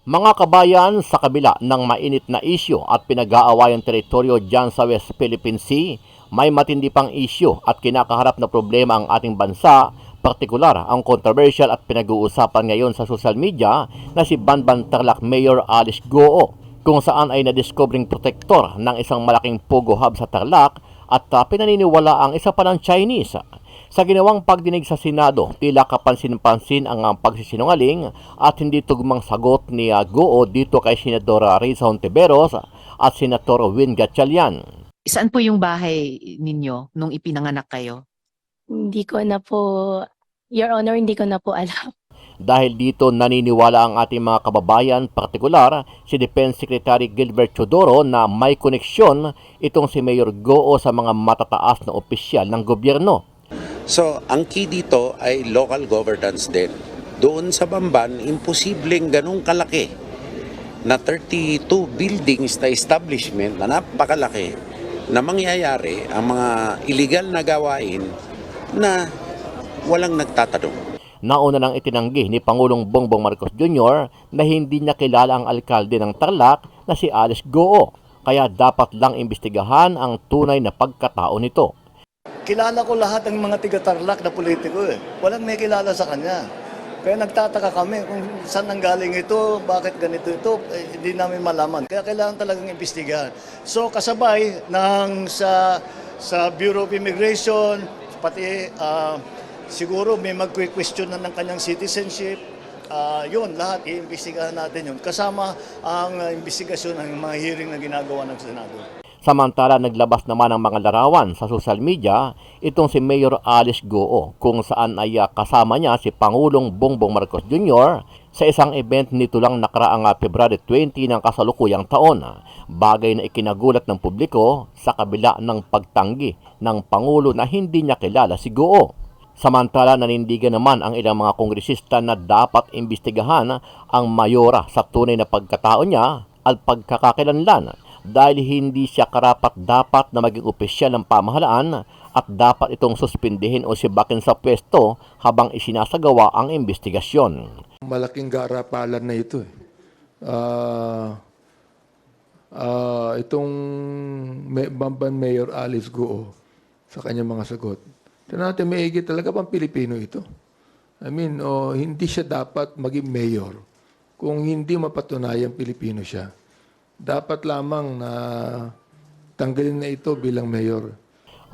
Mga kabayan, sa kabila ng mainit na isyu at pinag-aawayang teritoryo dyan sa West Philippine Sea, may matindi pang isyu at kinakaharap na problema ang ating bansa, partikular ang controversial at pinag-uusapan ngayon sa social media na si Banban Tarlac Mayor Alice Goo, kung saan ay nadiskobring protektor ng isang malaking pogo hub sa Tarlac at pinaniniwala ang isa pa ng Chinese. Sa ginawang pagdinig sa Senado, tila kapansin-pansin ang pagsisinungaling at hindi tugmang sagot ni Goo dito kay Senadora Risa Hontiveros at Senator Win Gatchalian. Saan po yung bahay ninyo nung ipinanganak kayo? Hindi ko na po, Your Honor, hindi ko na po alam. Dahil dito naniniwala ang ating mga kababayan, partikular si Defense Secretary Gilbert Teodoro na may koneksyon itong si Mayor Goo sa mga matataas na opisyal ng gobyerno. So, ang key dito ay local governance din. Doon sa Bamban, imposibleng ganun kalaki na 32 buildings na establishment na napakalaki na mangyayari ang mga illegal na gawain na walang nagtatanong. Nauna nang itinanggi ni Pangulong Bongbong Marcos Jr. na hindi niya kilala ang alkalde ng Tarlac na si Alice Goo, kaya dapat lang imbestigahan ang tunay na pagkatao nito. Kilala ko lahat ng mga tiga-Tarlac na politiko eh. Walang may kilala sa kanya. Kaya nagtataka kami kung saan nanggaling ito, bakit ganito ito, hindi namin malaman. Kaya kailangan talagang imbestigahan. So kasabay ng sa Bureau of Immigration, pati siguro may mag-question na ng kanyang citizenship. Yun, lahat iimbestigahan natin yun. Kasama ang investigasyon ng mga hearing na ginagawa ng Senado. Samantala, naglabas naman ang mga larawan sa social media itong si Mayor Alice Goo, kung saan ay kasama niya si Pangulong Bongbong Marcos Jr. sa isang event nito lang nakaraang February 20 ng kasalukuyang taon. Bagay na ikinagulat ng publiko sa kabila ng pagtanggi ng Pangulo na hindi niya kilala si Goo. Samantala, nanindigan naman ang ilang mga kongresista na dapat imbestigahan ang mayora sa tunay na pagkatao niya at pagkakakilanlan dahil hindi siya karapat-dapat na maging opisyal ng pamahalaan at dapat itong suspindihin o sibakin sa pwesto habang isinasagawa ang investigasyon. Malaking garapalan na ito eh. Itong Bamban Mayor Alice Goo sa kanyang mga sagot. Ito natin maigi talaga pang Pilipino ito. I mean, hindi siya dapat maging mayor kung hindi mapatunayang Pilipino siya. Dapat lamang na tanggalin na ito bilang mayor.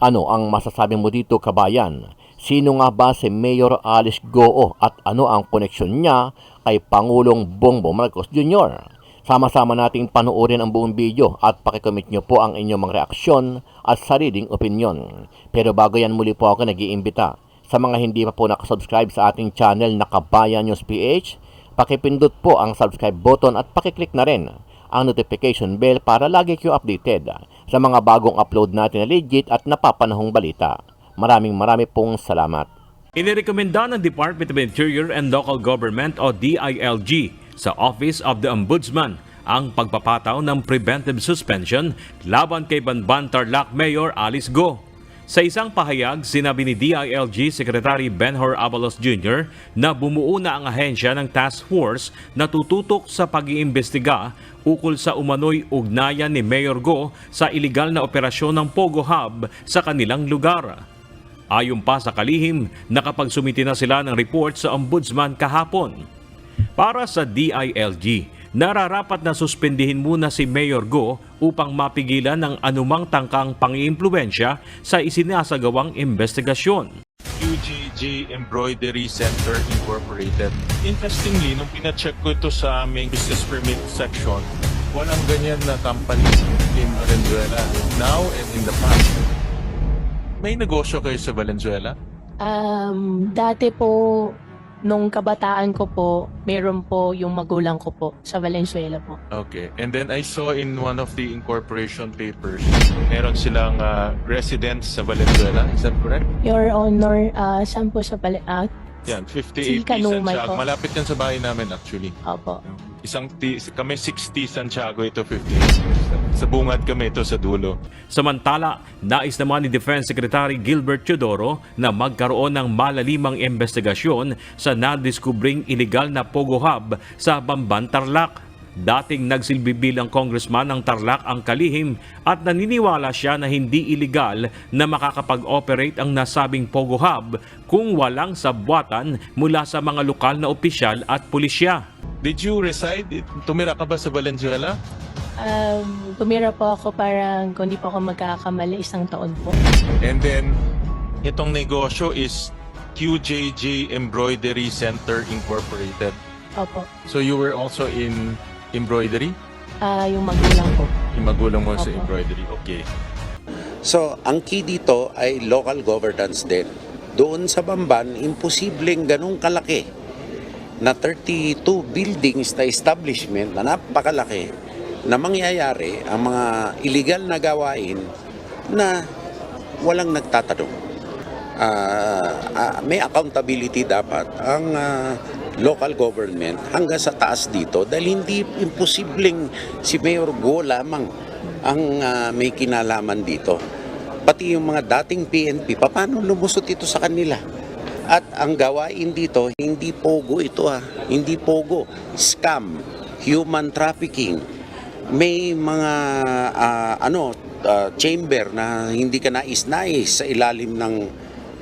Ano ang masasabi mo dito, kabayan? Sino nga ba si Mayor Alice Goo at ano ang koneksyon niya kay Pangulong Bongbong Marcos Jr.? Sama-sama nating panoorin ang buong video at pakikomment nyo po ang inyong mga reaksyon at sariling opinyon. Pero bago yan, muli po ako nag-iimbita sa mga hindi pa po nakasubscribe sa ating channel na Kabayan News PH, pakipindot po ang subscribe button at pakiclick na rin ang notification bell para lagi kayo updated sa mga bagong upload natin na legit at napapanahong balita. Maraming pong salamat. Inirekomenda ng Department of Interior and Local Government o DILG sa Office of the Ombudsman ang pagpapataw ng preventive suspension laban kay Banban Tarlac Mayor Alice Goo. Sa isang pahayag, sinabi ni DILG Secretary Benhur Abalos Jr. na bumuo na ang ahensya ng task force na tututok sa pag-iimbestiga ukol sa umano'y ugnayan ni Mayor Goo sa iligal na operasyon ng Pogo Hub sa kanilang lugar. Ayon pa sa kalihim, nakapagsumiti na sila ng report sa Ombudsman kahapon. Para sa DILG, nararapat na suspendihin muna si Mayor Goo upang mapigilan ang anumang tangkang pang-iimpluwensya sa isinasagawang investigasyon. UGG Embroidery Center Incorporated. Interestingly, nung pinacheck ko ito sa aming business permit section, walang ganyan na company in Valenzuela now and in the past. May negosyo kayo sa Valenzuela? Dati po, nung kabataan ko po, meron po yung magulang ko po sa Valenzuela po. Okay. And then I saw in one of the incorporation papers, meron silang residence sa Valenzuela. Is that correct? Your Honor, saan po sa Yan, 58 Si Kanumay Santiago. po. Malapit yan sa bahay namin actually. Opo. Kami 60 Santiago, ito 58. Sa bungad kami ito sa dulo. Samantala, nais naman ni Defense Secretary Gilbert Teodoro na magkaroon ng malalimang investigasyon sa nadiskubring iligal na Pogo Hub sa Bamban Tarlac. Dating nagsilbi bilang congressman ng Tarlac ang kalihim at naniniwala siya na hindi iligal na makakapag-operate ang nasabing Pogo Hub kung walang sabwatan mula sa mga lokal na opisyal at pulisya. Did you reside? Tumira ka ba sa Valenzuela? Tumira po ako parang, kung di po ako magkakamali, 1 taon po. And then, itong negosyo is QJJ Embroidery Center Incorporated. Opo. So you were also in embroidery? Yung magulang ko. Yung magulang mo sa Opo. embroidery. Okay. So, ang key dito ay local governance din. Doon sa Bamban, imposibleng ganun kalaki na 32 buildings na establishment na napakalaki na mangyayari ang mga illegal na gawain na walang nagtatanong. May accountability dapat ang local government hanggang sa taas dito dahil hindi imposibleng si Mayor Go lamang ang may kinalaman dito. Pati yung mga dating PNP, paano lumusot ito sa kanila? At ang gawain dito, hindi pogo ito hindi pogo, scam, human trafficking. May mga chamber na hindi ka nais-nais sa ilalim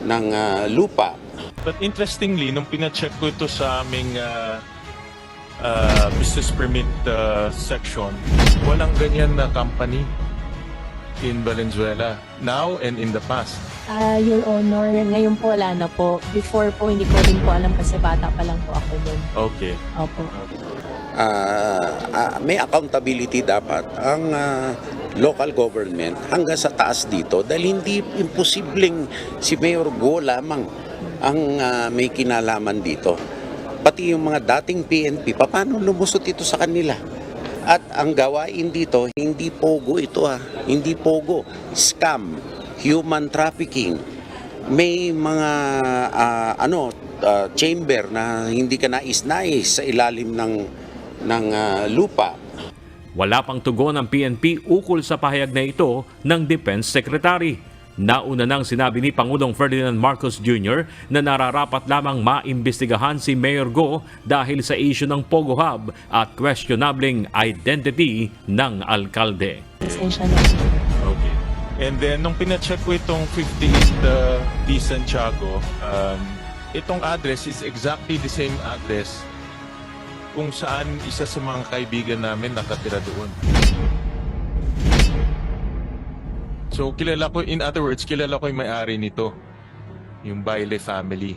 ng lupa. But interestingly, nung pina-check ko ito sa aming business permit section, walang ganyan na company in Valenzuela now and in the past. Your Honor, ngayon po wala na po. Before po, hindi ko rin po alam kasi bata pa lang po ako nun. Okay. Opo. May accountability dapat ang local government hanggang sa taas dito dahil hindi imposibleng si Mayor Go lamang ang may kinalaman dito. Pati yung mga dating PNP, paano lumusot ito sa kanila? At ang gawain dito, hindi pogo ito hindi pogo, scam, human trafficking. May mga chamber na hindi ka nais-nais sa ilalim ng lupa. Wala pang tugon ng PNP ukol sa pahayag na ito ng Defense Secretary. Nauna nang sinabi ni Pangulong Ferdinand Marcos Jr. na nararapat lamang maimbestigahan si Mayor Go dahil sa issue ng Pogo Hub at questionableng identity ng alkalde. Pasensya na. Okay. And then, nung pina-check ko itong 58 D. Santiago, itong address is exactly the same address kung saan isa sa mga kaibigan namin nakatira doon. So, kilala ko, in other words, kilala ko yung may-ari nito, yung Baile family.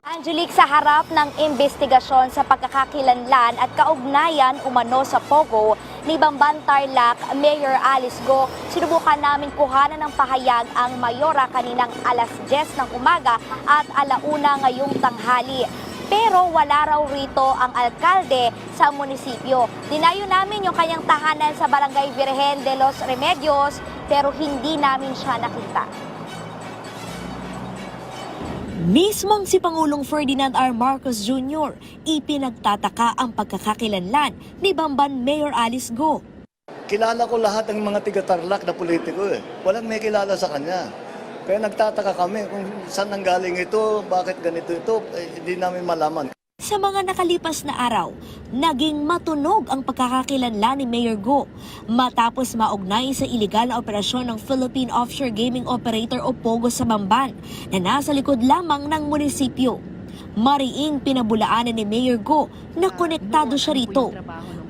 Angelique, sa harap ng investigasyon sa pagkakakilanlan at kaugnayan umano sa Pogo ni Bamban Tarlac Mayor Alice Go, sinubukan namin kuhanan ng pahayag ang mayora kaninang alas 10 ng umaga at 1:00 ngayong tanghali. Pero wala raw rito ang alkalde sa munisipyo. Dinayo namin yung kanyang tahanan sa Barangay Virgen de los Remedios pero hindi namin siya nakita. Mismong si Pangulong Ferdinand R. Marcos Jr. ipinagtataka ang pagkakakilanlan ni Bamban Mayor Alice Go. Kilala ko lahat ng mga tiga-Tarlac na politiko Walang may kilala sa kanya. Kaya nagtataka kami kung saan nanggaling ito, bakit ganito ito, hindi namin malaman. Sa mga nakalipas na araw, naging matunog ang pagkakakilanlan ni Mayor Go matapos maugnay sa iligal na operasyon ng Philippine Offshore Gaming Operator o POGO sa Bamban na nasa likod lamang ng munisipyo. Mariing pinabulaanan ni Mayor Go na konektado siya rito.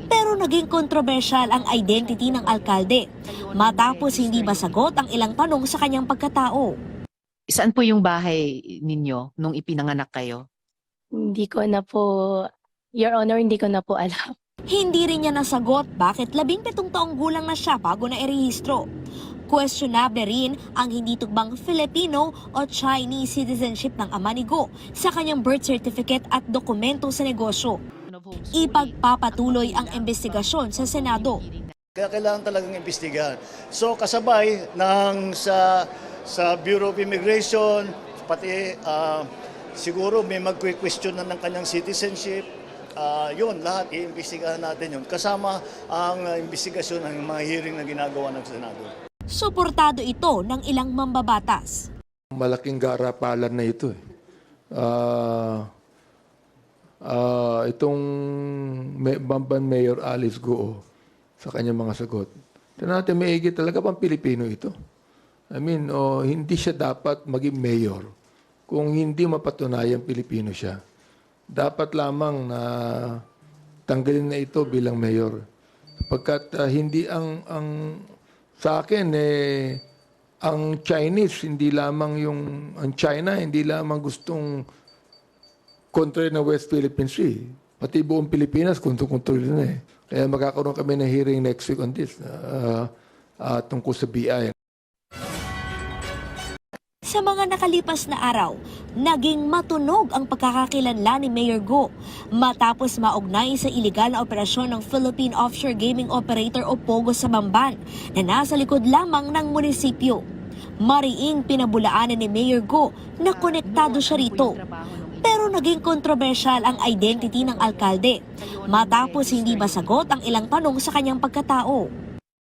Pero naging kontrobersyal ang identity ng alkalde matapos hindi masagot ang ilang tanong sa kanyang pagkatao. Saan po yung bahay ninyo nung ipinanganak kayo? Hindi ko na po, Your Honor, hindi ko na po alam. Hindi rin niya nasagot bakit 17 taong gulang na siya bago na irehistro. Questionable rin ang hindi tugbang Filipino o Chinese citizenship ng ama ni Go sa kanyang birth certificate at dokumento sa negosyo. Ipagpapatuloy ang investigasyon sa Senado. Kaya kailangan talagang imbestigahan. So kasabay sa Bureau of Immigration, pati siguro may mag-question na ng kanyang citizenship. Yun, lahat iimbestigahan natin yun. Kasama ang investigasyon ng mga hearing na ginagawa ng Senado. Suportado ito ng ilang mambabatas. Malaking garapalan na ito itong Bamban Mayor Alice Goo sa kanyang mga sagot. Tignan natin maigi talaga pang Pilipino ito. I mean, hindi siya dapat maging mayor kung hindi mapatunayan Pilipino siya. Dapat lamang na tanggalin na ito bilang mayor. Pagkat hindi ang sa akin ang Chinese hindi lamang ang China hindi lamang gustong kontrol ng West Philippine Sea. Pati buong Pilipinas kontrol na eh. Kaya magkakaroon kami ng hearing next week on this tungkol sa BI. Sa mga nakalipas na araw, naging matunog ang pagkakakilanlan ni Mayor Go matapos maugnay sa iligal na operasyon ng Philippine Offshore Gaming Operator o POGO sa Bamban na nasa likod lamang ng munisipyo. Mariing pinabulaanan ni Mayor Go na konektado siya rito. Pero naging kontrobersyal ang identity ng alkalde matapos hindi masagot ang ilang tanong sa kanyang pagkatao.